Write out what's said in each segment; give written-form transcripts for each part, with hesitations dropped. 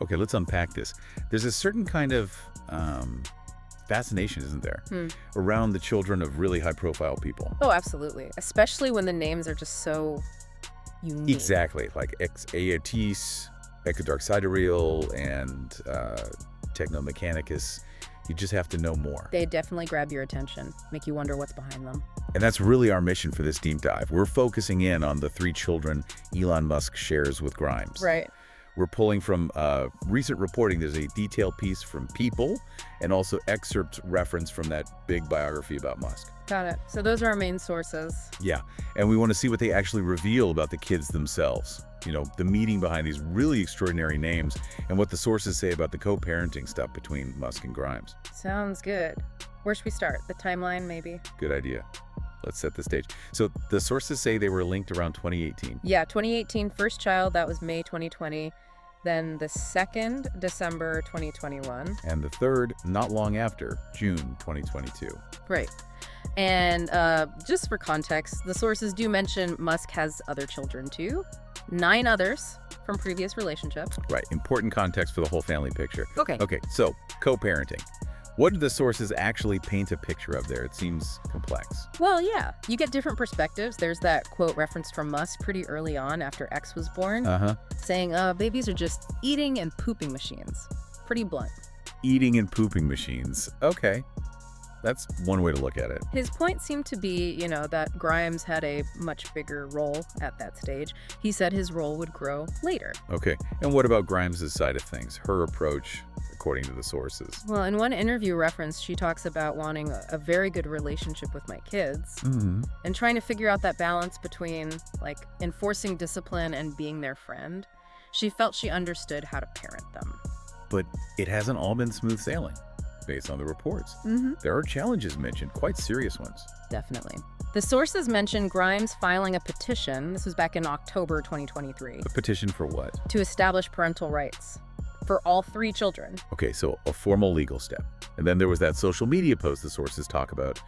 Okay, let's unpack this. There's a certain kind of fascination, isn't there, around the children of really high-profile people. Oh, absolutely. Especially when the names are just so unique. Exactly, like Æ A-Xii, Exa Dark Sideræl, and Techno Mechanicus. You just have to know more. They definitely grab your attention, make you wonder what's behind them. And that's really our mission for this deep dive. We're focusing in on the 3 children Elon Musk shares with Grimes. Right. We're pulling from recent reporting. There's a detailed piece from People and also excerpts reference from that big biography about Musk. Got it. So those are our main sources. Yeah, and we want to see what they actually reveal about the kids themselves. You know, the meaning behind these really extraordinary names and what the sources say about the co-parenting stuff between Musk and Grimes. Sounds good. Where should we start? The timeline, maybe? Good idea. Let's set the stage. So the sources say they were linked around 2018. Yeah, 2018, first child, that was May 2020. Then the second, December 2021. And the third, not long after, June 2022. Right. And just for context, the sources do mention Musk has other children too. 9 others from previous relationships. Right, important context for the whole family picture. Okay. Okay, so co-parenting. What do the sources actually paint a picture of there? It seems complex. Well, yeah, you get different perspectives. There's that quote referenced from Musk pretty early on after X was born, saying, babies are just eating and pooping machines. Pretty blunt. Eating and pooping machines. Okay. That's one way to look at it. His point seemed to be, that Grimes had a much bigger role at that stage. He said his role would grow later. Okay. And what about Grimes' side of things? Her approach, according to the sources? Well, in one interview reference, she talks about wanting a very good relationship with my kids and trying to figure out that balance between, enforcing discipline and being their friend. She felt she understood how to parent them. But it hasn't all been smooth sailing. Based on the reports. There are challenges mentioned, quite serious ones. Definitely. The sources mention Grimes filing a petition, this was back in October 2023. A petition for what? To establish parental rights for all 3 children. Okay, so a formal legal step. And then there was that social media post the sources talk about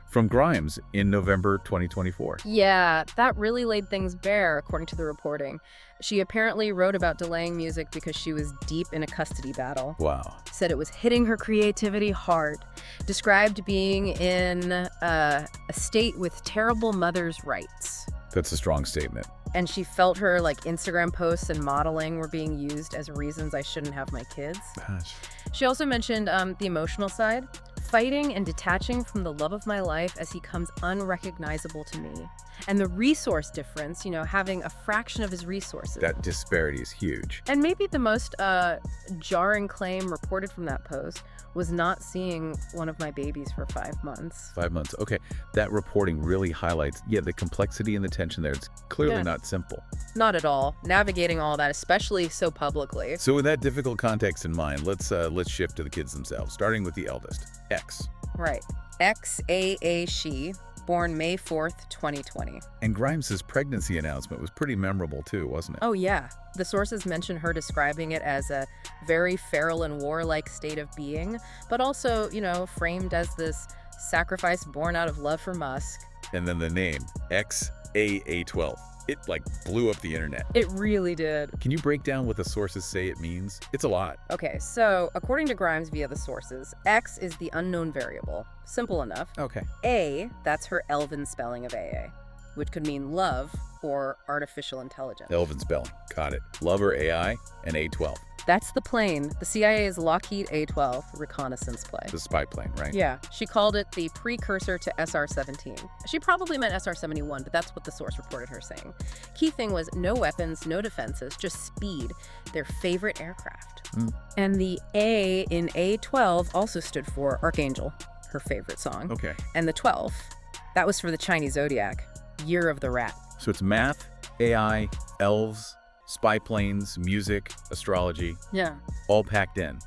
from Grimes in November 2024. Yeah, that really laid things bare, according to the reporting. She apparently wrote about delaying music because she was deep in a custody battle. Wow. Said it was hitting her creativity hard. Described being in a state with terrible mother's rights. That's a strong statement. And she felt her Instagram posts and modeling were being used as reasons I shouldn't have my kids. Gosh. She also mentioned the emotional side. Fighting and detaching from the love of my life as he comes unrecognizable to me. And the resource difference, having a fraction of his resources. That disparity is huge. And maybe the most jarring claim reported from that post was not seeing one of my babies for 5 months. 5 months. Okay. That reporting really highlights, the complexity and the tension there. It's clearly not simple. Not at all. Navigating all that, especially so publicly. So with that difficult context in mind, let's shift to the kids themselves, starting with the eldest, X. Right. Æ A-Xii, born May 4th, 2020. And Grimes' pregnancy announcement was pretty memorable too, wasn't it? Oh, yeah. The sources mention her describing it as a very feral and warlike state of being, but also, framed as this sacrifice born out of love for Musk. And then the name, XAA-12. It blew up the internet. It really did. Can you break down what the sources say it means? It's a lot. Okay, so according to Grimes via the sources, X is the unknown variable. Simple enough. Okay. A, that's her elven spelling of AA, which could mean love or artificial intelligence. Elven spelling. Got it. Love or AI and A-12. That's the plane. The CIA's Lockheed A-12 reconnaissance plane. The spy plane, right? Yeah. She called it the precursor to SR-17. She probably meant SR-71, but that's what the source reported her saying. Key thing was no weapons, no defenses, just speed. Their favorite aircraft. And the A in A-12 also stood for Archangel, her favorite song. Okay. And the 12, that was for the Chinese zodiac, Year of the Rat. So it's math, AI, elves, spy planes, music, astrology. Yeah. All packed in.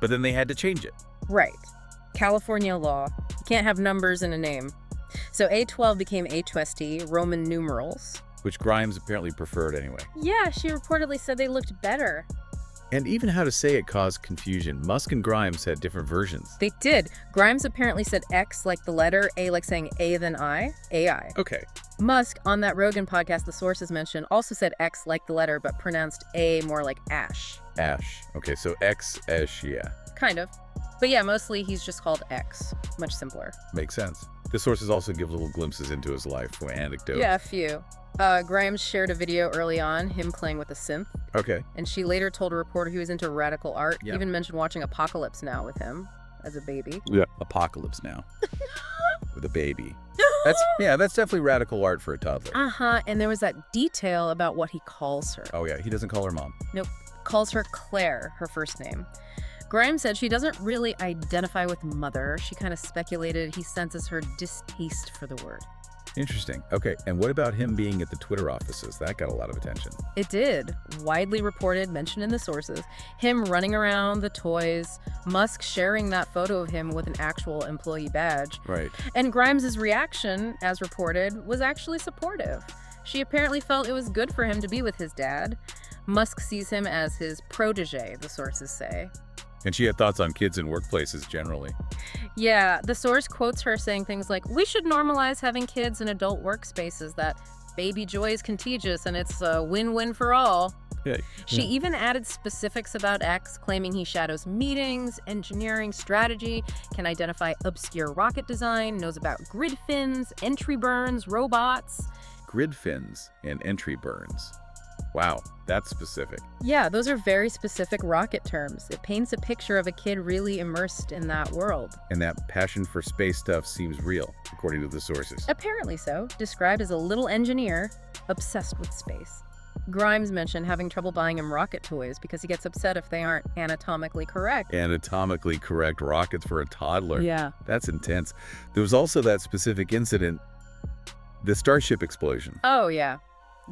But then they had to change it. Right. California law. You can't have numbers in a name. So A-12 became A-20, Roman numerals. Which Grimes apparently preferred anyway. Yeah, she reportedly said they looked better. And even how to say it caused confusion. Musk and Grimes had different versions. They did. Grimes apparently said X like the letter, A like saying A then I, AI. Okay. Musk, on that Rogan podcast the sources mentioned, also said X like the letter, but pronounced A more like Ash. Ash. Okay, so Æ A-Xii, yeah. Kind of. But yeah, mostly he's just called X. Much simpler. Makes sense. The sources also give little glimpses into his life or anecdotes. Yeah, a few. Grimes shared a video early on, him playing with a synth. Okay. And she later told a reporter he was into radical art. Yeah. Even mentioned watching Apocalypse Now with him as a baby. Yeah. Apocalypse Now. With a baby. That's definitely radical art for a toddler. And there was that detail about what he calls her. Oh, yeah. He doesn't call her mom. Nope. Calls her Claire, her first name. Grimes said she doesn't really identify with mother. She kind of speculated he senses her distaste for the word. Interesting. Okay, and what about him being at the Twitter offices? That got a lot of attention. It did. Widely reported, mentioned in the sources. Him running around the toys, Musk sharing that photo of him with an actual employee badge. Right. And Grimes' reaction, as reported, was actually supportive. She apparently felt it was good for him to be with his dad. Musk sees him as his protege, the sources say. And she had thoughts on kids in workplaces generally. Yeah, the source quotes her saying things like, "We should normalize having kids in adult workspaces, that baby joy is contagious and it's a win-win for all." Yeah. She even added specifics about X, claiming he shadows meetings, engineering strategy, can identify obscure rocket design, knows about grid fins, entry burns, robots. Grid fins and entry burns. Wow, that's specific. Yeah, those are very specific rocket terms. It paints a picture of a kid really immersed in that world. And that passion for space stuff seems real, according to the sources. Apparently so. Described as a little engineer, obsessed with space. Grimes mentioned having trouble buying him rocket toys because he gets upset if they aren't anatomically correct. Anatomically correct rockets for a toddler. Yeah. That's intense. There was also that specific incident, the Starship explosion. Oh, yeah.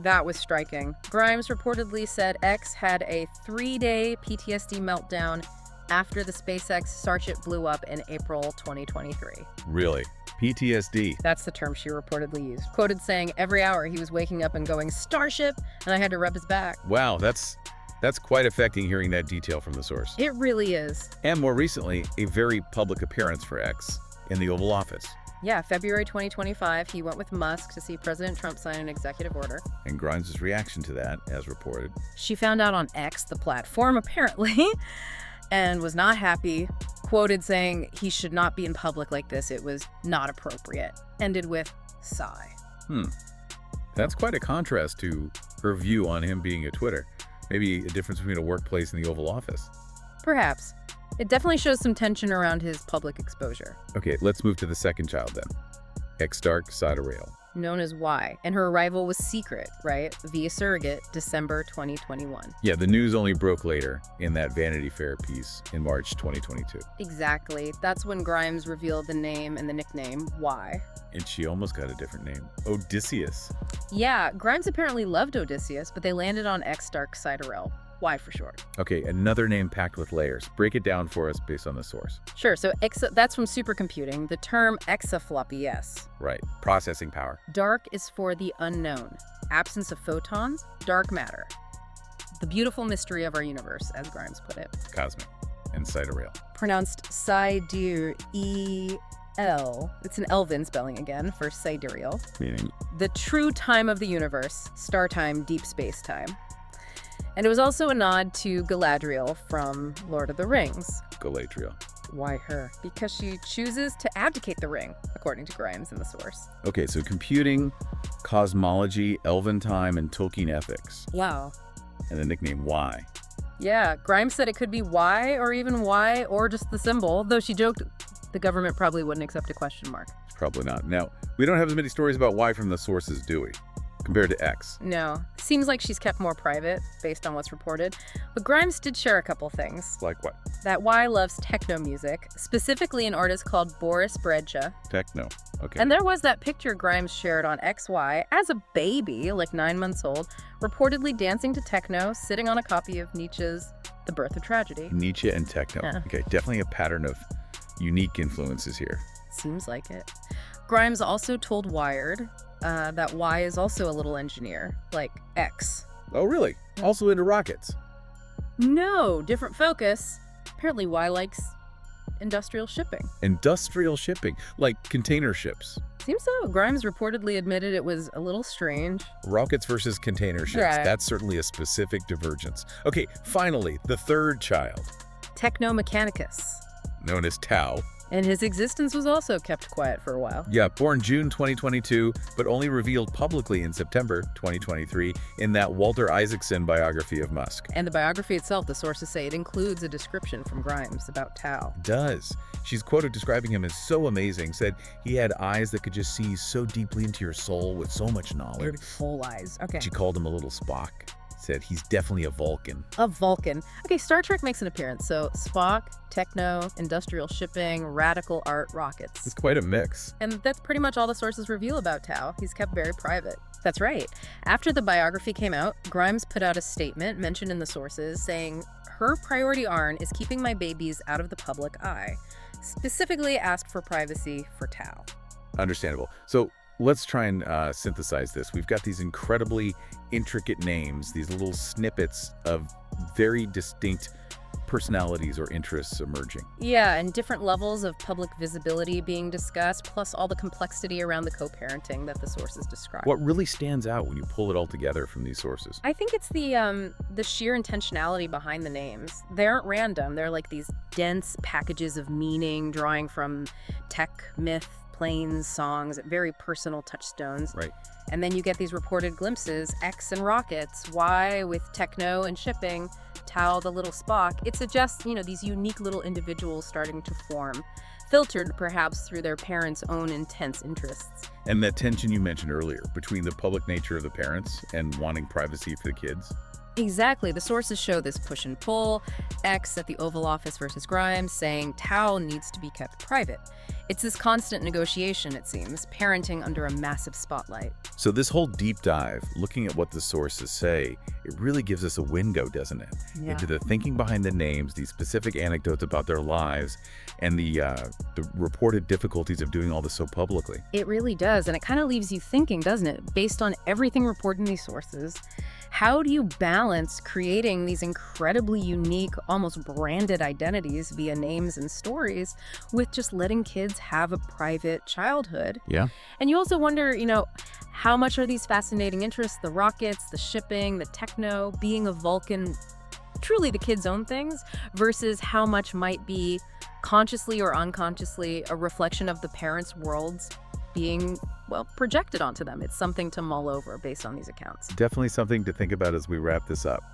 That was striking. Grimes reportedly said X had a 3-day PTSD meltdown after the SpaceX Starship blew up in April 2023. Really? PTSD? That's the term she reportedly used. Quoted saying, "Every hour he was waking up and going, 'Starship,' and I had to rub his back." Wow, that's quite affecting hearing that detail from the source. It really is. And more recently, a very public appearance for X in the Oval Office. Yeah, February 2025, he went with Musk to see President Trump sign an executive order. And Grimes' reaction to that, as reported. She found out on X, the platform, apparently, and was not happy. Quoted saying he should not be in public like this. It was not appropriate. Ended with, sigh. That's quite a contrast to her view on him being at Twitter. Maybe a difference between a workplace and the Oval Office. Perhaps. It definitely shows some tension around his public exposure. Okay, let's move to the second child then. Exa Dark Sideræl. Known as Y, and her arrival was secret, right? Via surrogate, December 2021. Yeah, the news only broke later in that Vanity Fair piece in March 2022. Exactly. That's when Grimes revealed the name and the nickname Y. And she almost got a different name. Odysseus. Yeah, Grimes apparently loved Odysseus, but they landed on Exa Dark Sideræl. Y for short. Okay, another name packed with layers. Break it down for us based on the source. Sure, so that's from supercomputing. The term exaflop, yes. Right, processing power. Dark is for the unknown. Absence of photons, dark matter. The beautiful mystery of our universe, as Grimes put it. Cosmic. And Sideræl. Pronounced Sideræl. It's an Elven spelling again for sidereal. Meaning? The true time of the universe. Star time, deep space time. And it was also a nod to Galadriel from Lord of the Rings. Galadriel. Why her? Because she chooses to abdicate the ring, according to Grimes in the source. Okay, so computing, cosmology, elven time, and Tolkien ethics. Wow. And the nickname Y. Yeah, Grimes said it could be Y or even Y or just the symbol, though she joked the government probably wouldn't accept a question mark. Probably not. Now, we don't have as many stories about Y from the sources, do we? Compared to X. No. Seems like she's kept more private, based on what's reported. But Grimes did share a couple things. Like what? That Y loves techno music, specifically an artist called Boris Brejcha. Techno. Okay. And there was that picture Grimes shared on XY as a baby, like 9 months old, reportedly dancing to techno, sitting on a copy of Nietzsche's The Birth of Tragedy. Nietzsche and techno. Yeah. Okay, definitely a pattern of unique influences here. Seems like it. Grimes also told Wired that Y is also a little engineer, like X. Oh, really? Yeah. Also into rockets? No, different focus. Apparently Y likes industrial shipping. Industrial shipping, like container ships. Seems so. Grimes reportedly admitted it was a little strange. Rockets versus container ships. Right. That's certainly a specific divergence. Okay, finally, the third child, Techno Mechanicus. known as Tau. And his existence was also kept quiet for a while. Yeah, born June 2022, but only revealed publicly in September 2023 in that Walter Isaacson biography of Musk. And the biography itself, the sources say it includes a description from Grimes about Tau. Does. She's quoted describing him as so amazing, said he had eyes that could just see so deeply into your soul with so much knowledge. Full eyes. Okay. She called him a little Spock. Said he's definitely a Vulcan. A Vulcan. Okay, Star Trek makes an appearance. So Spock, techno, industrial shipping, radical art, rockets. It's quite a mix. And that's pretty much all the sources reveal about Tau. He's kept very private. That's right. After the biography came out, Grimes put out a statement mentioned in the sources saying, "Her priority, Arn, is keeping my babies out of the public eye." Specifically asked for privacy for Tau. Understandable. So let's try and synthesize this. We've got these incredibly intricate names, these little snippets of very distinct personalities or interests emerging. Yeah, and different levels of public visibility being discussed, plus all the complexity around the co-parenting that the sources describe. What really stands out when you pull it all together from these sources? I think it's the sheer intentionality behind the names. They aren't random. They're like these dense packages of meaning, drawing from tech, myth, planes, songs, very personal touchstones. Right. And then you get these reported glimpses, X and rockets, Y with techno and shipping, Tau the little Spock. It suggests, these unique little individuals starting to form, filtered perhaps through their parents' own intense interests. And that tension you mentioned earlier between the public nature of the parents and wanting privacy for the kids. Exactly. The sources show this push and pull, X at the Oval Office versus Grimes saying Tau needs to be kept private. It's this constant negotiation, it seems, parenting under a massive spotlight. So this whole deep dive, looking at what the sources say, it really gives us a window, doesn't it? Yeah. Into the thinking behind the names, these specific anecdotes about their lives, and the reported difficulties of doing all this so publicly. It really does, and it kind of leaves you thinking, doesn't it? Based on everything reported in these sources, how do you balance creating these incredibly unique, almost branded identities via names and stories with just letting kids have a private childhood? Yeah. And you also wonder, how much are these fascinating interests, the rockets, the shipping, the techno, being a Vulcan, truly the kids' own things, versus how much might be consciously or unconsciously a reflection of the parents' worlds being, projected onto them. It's something to mull over based on these accounts. Definitely something to think about as we wrap this up.